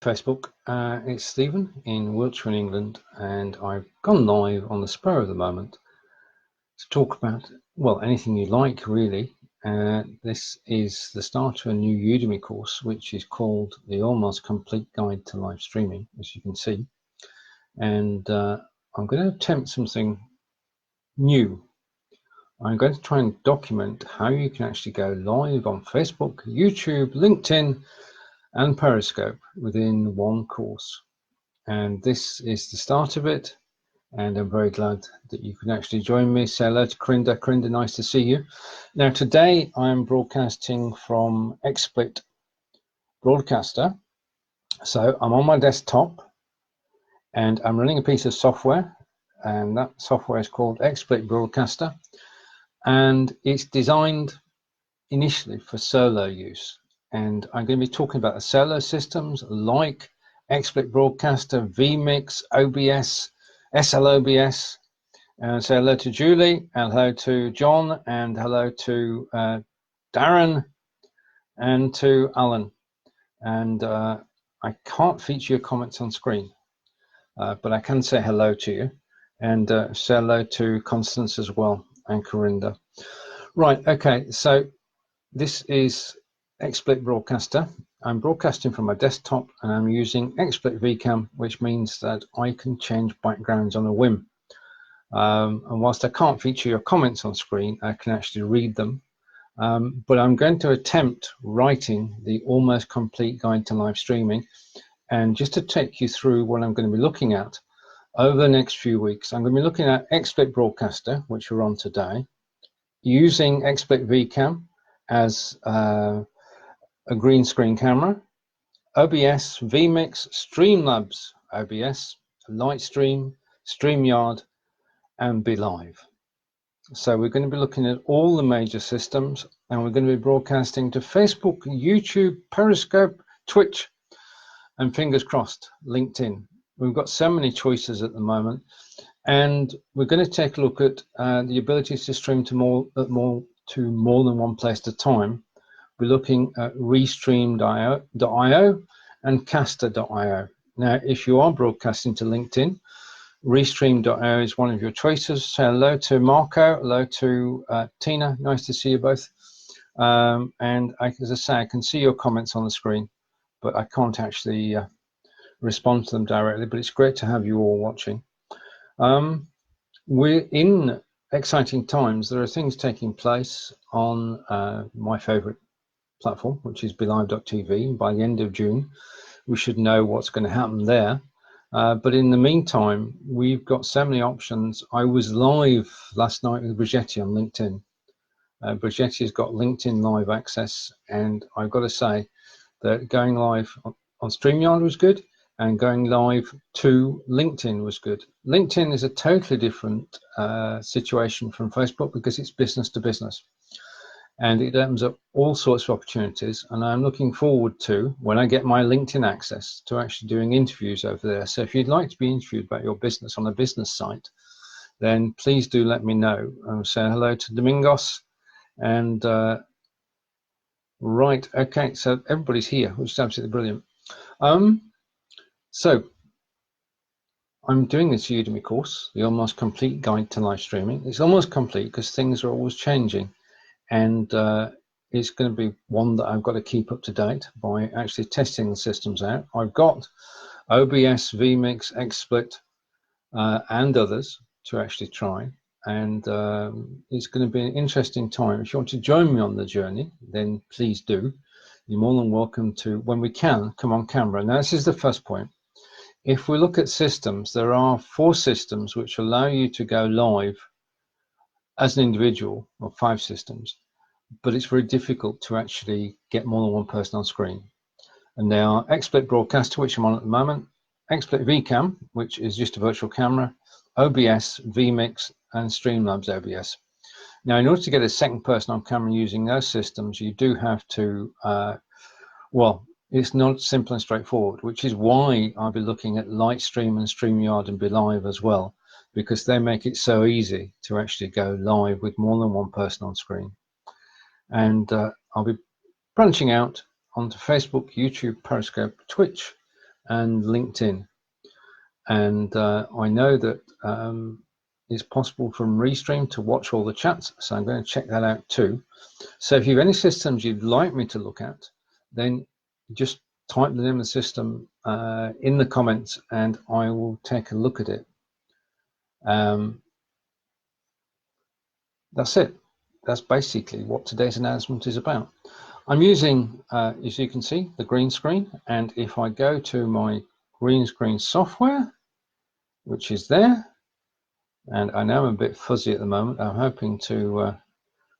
Facebook. It's Stephen in Wiltshire in England, and I've gone live on the spur of the moment to talk about, well, anything you like, really. This is the start to a new Udemy course, which is called The Almost Complete Guide to Live Streaming, as you can see. And I'm going to attempt something new. I'm going to try and document how you can actually go live on Facebook, YouTube, LinkedIn, and Periscope within one course. And this is the start of it, and I'm very glad that you can actually join me. Say hello to Corinda. Corinda, nice to see you. Now today I'm broadcasting from Xsplit Broadcaster. So I'm on my desktop and I'm running a piece of software, and that software is called Xsplit Broadcaster, and it's designed initially for solo use. And I'm going to be talking about the solo systems like Xsplit Broadcaster, vMix, OBS, SLOBS. And say hello to Julie, and hello to John, and hello to Darren, and to Alan. And I can't feature your comments on screen, but I can say hello to you, and say hello to Constance as well, and Corinda. Right, okay, so this is Xsplit Broadcaster. I'm broadcasting from my desktop, and I'm using Xsplit VCam, which means that I can change backgrounds on a whim. And whilst I can't feature your comments on screen, I can actually read them. But I'm going to attempt writing the Almost Complete Guide to Live Streaming. And just to take you through what I'm going to be looking at over the next few weeks, I'm going to be looking at Xsplit Broadcaster, which we're on today, using Xsplit VCam as a green screen camera, OBS, vMix, Streamlabs OBS, Lightstream, StreamYard, and BeLive. So we're going to be looking at all the major systems, and we're going to be broadcasting to Facebook, YouTube, Periscope, Twitch, and fingers crossed, LinkedIn. We've got so many choices at the moment, and we're going to take a look at the ability to stream to more than one place at a time. We're looking at Restream.io and Caster.io. Now, if you are broadcasting to LinkedIn, Restream.io is one of your choices. Say hello to Marco, hello to Tina, nice to see you both. And as I say, I can see your comments on the screen, but I can't actually respond to them directly, but it's great to have you all watching. We're in exciting times. There are things taking place on my favorite platform, which is BeLive.tv. By the end of June, we should know what's going to happen there. But in the meantime, we've got so many options. I was live last night with Brigetti on LinkedIn. Brigetti's got LinkedIn live access, and I've got to say that going live on StreamYard was good, and going live to LinkedIn was good. LinkedIn is a totally different situation from Facebook because it's business to business, and it opens up all sorts of opportunities. And I'm looking forward to, when I get my LinkedIn access, to actually doing interviews over there. So if you'd like to be interviewed about your business on a business site, then please do let me know. I'll say hello to Domingos. And right, okay, so everybody's here, which is absolutely brilliant. So I'm doing this Udemy course, the Almost Complete Guide to Live Streaming. It's almost complete because things are always changing, and it's going to be one that I've got to keep up to date by actually testing the systems out. I've got OBS, vMix, XSplit, and others to actually try, and it's going to be an interesting time. If you want to join me on the journey, then please do. You're more than welcome to, when we can, come on camera. Now, this is the first point. If we look at systems, there are 4 systems which allow you to go live as an individual, or 5 systems, but it's very difficult to actually get more than one person on screen. And they are Xsplit Broadcaster, which I'm on at the moment, Xsplit VCam, which is just a virtual camera, OBS, vMix, and Streamlabs OBS. Now, in order to get a second person on camera using those systems, you do have to, well, it's not simple and straightforward, which is why I'll be looking at Lightstream and StreamYard and BeLive as well, because they make it so easy to actually go live with more than one person on screen. And I'll be branching out onto Facebook, YouTube, Periscope, Twitch, and LinkedIn. And I know that it's possible from Restream to watch all the chats, so I'm going to check that out too. So if you have any systems you'd like me to look at, then just type them in the system in the comments, and I will take a look at it. That's it. That's basically what today's announcement is about. I'm using, as you can see, the green screen, and if I go to my green screen software, which is there, and I know I'm a bit fuzzy at the moment, I'm hoping to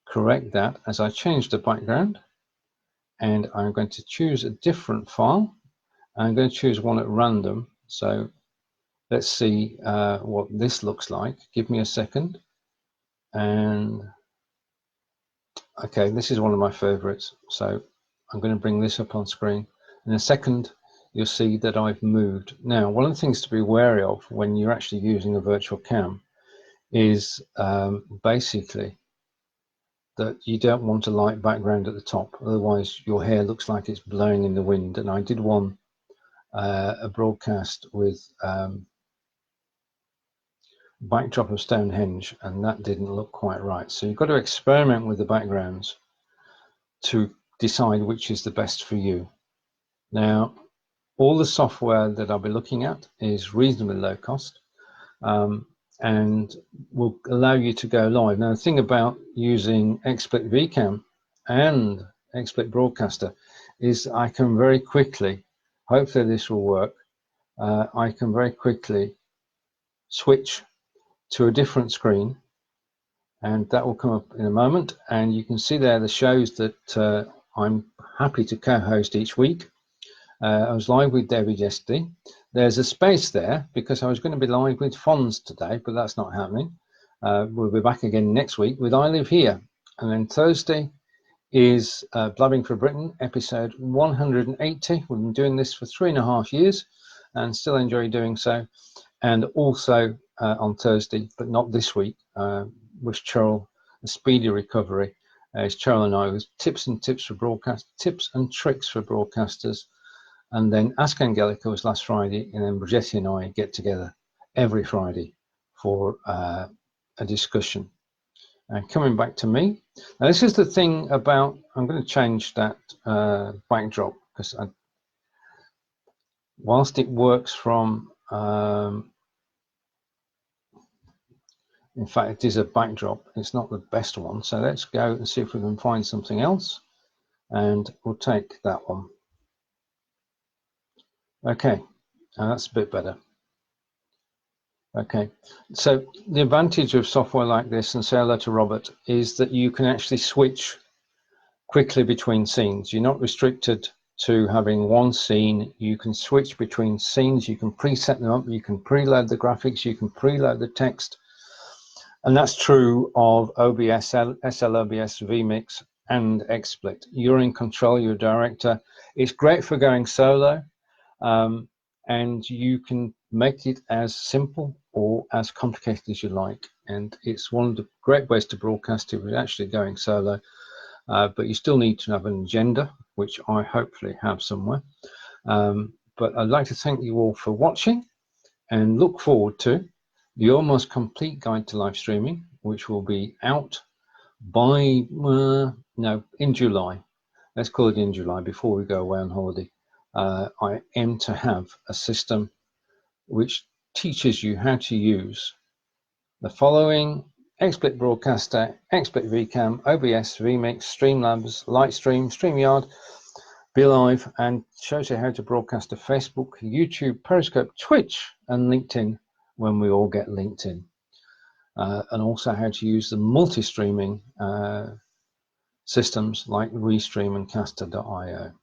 correct that as I change the background, and I'm going to choose a different file. I'm going to choose one at random, so let's see what this looks like. Give me a second. And okay, this is one of my favorites, so I'm going to bring this up on screen. In a second, you'll see that I've moved. Now, one of the things to be wary of when you're actually using a virtual cam is basically that you don't want a light background at the top, otherwise your hair looks like it's blowing in the wind. And I did one, a broadcast with backdrop of Stonehenge, and that didn't look quite right. So you've got to experiment with the backgrounds to decide which is the best for you. Now, all the software that I'll be looking at is reasonably low cost and will allow you to go live. Now, the thing about using Xsplit VCam and Xsplit Broadcaster is I can very quickly, hopefully this will work, I can very quickly switch to a different screen, and that will come up in a moment. And you can see there the shows that I'm happy to co-host each week. I was live with David yesterday. There's a space there because I was going to be live with Fonz today, but that's not happening. We'll be back again next week with I Live Here. And then Thursday is Blabbing for Britain, episode 180. We've been doing this for 3.5 years and still enjoy doing so. And also on Thursday, but not this week, wish Cheryl a speedy recovery. It's Cheryl and I with tips and tricks for broadcasters. And then Ask Angelica was last Friday, and then Brigitte and I get together every Friday for a discussion. And coming back to me, now this is the thing about, I'm going to change that backdrop because whilst it works from, in fact, it is a backdrop, it's not the best one. So let's go and see if we can find something else, and we'll take that one. Okay, that's a bit better. Okay, so the advantage of software like this, and say hello to Robert, is that you can actually switch quickly between scenes. You're not restricted to having one scene. You can switch between scenes, you can preset them up, you can preload the graphics, you can preload the text. And that's true of OBS, SLOBS, vMix, and XSplit. You're in control, you're a director. It's great for going solo. And you can make it as simple or as complicated as you like. And it's one of the great ways to broadcast if you're actually going solo. But you still need to have an agenda, which I hopefully have somewhere. But I'd like to thank you all for watching and look forward to the almost complete guide to live streaming, which will be out by, in July. Let's call it in July before we go away on holiday. I aim to have a system which teaches you how to use the following: Xsplit Broadcaster, Xsplit VCam, OBS, vMix, Streamlabs, Lightstream, StreamYard, BeLive, and shows you how to broadcast to Facebook, YouTube, Periscope, Twitch, and LinkedIn when we all get LinkedIn. And also how to use the multi-streaming systems like Restream and Caster.io.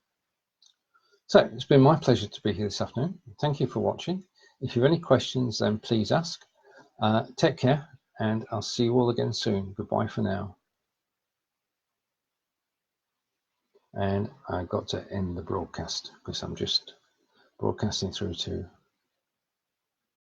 So it's been my pleasure to be here this afternoon. Thank you for watching. If you have any questions, then please ask. Take care, and I'll see you all again soon. Goodbye for now. And I've got to end the broadcast because I'm just broadcasting through to